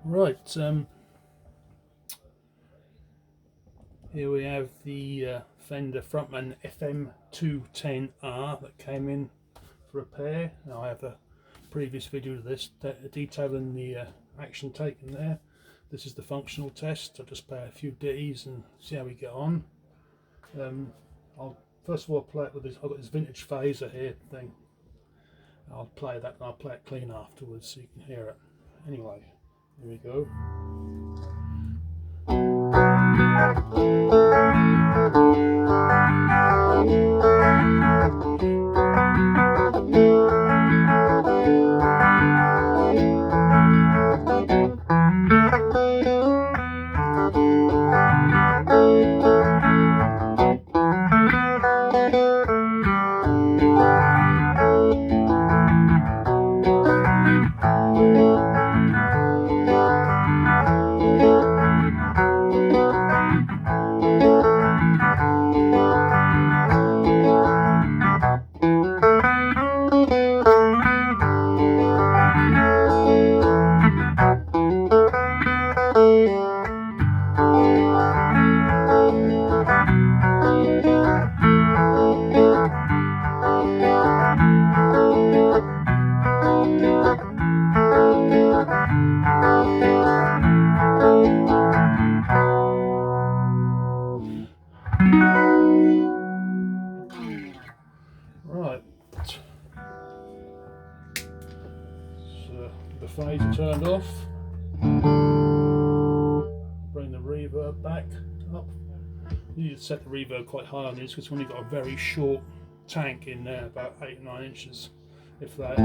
Right, here we have the Fender FM210R that came in for repair. Now I have a previous video of this detailing the action taken there. This is the functional test. I'll just play a few ditties and see how we get on. I'll first of all play it with this. I've got this vintage phaser here thing. I'll play that and I'll play it clean afterwards so you can hear it. Anyway, here we go. Right, so the phaser turned off, bring the reverb back up. You need to set the reverb quite high on this because we've only got a very short tank in there, about 8 or 9 inches, if that.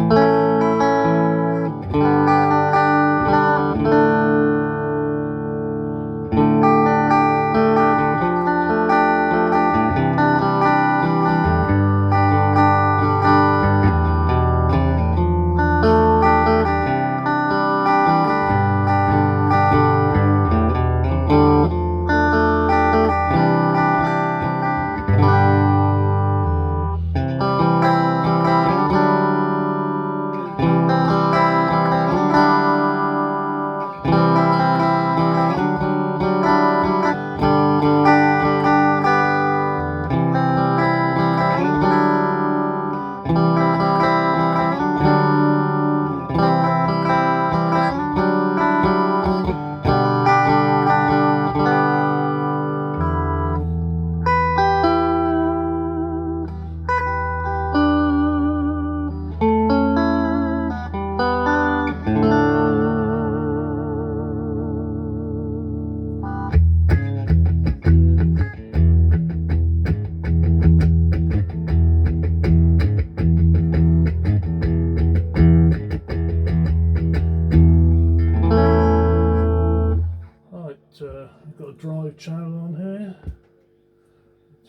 I've got a drive channel on here.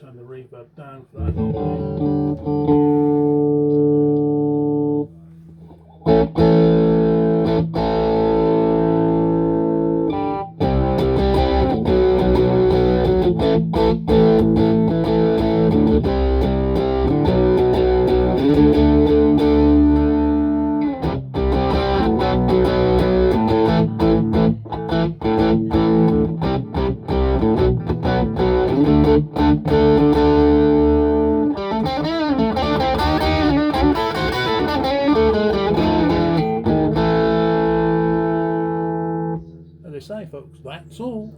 Turn the reverb down for that. As they say, folks, that's all.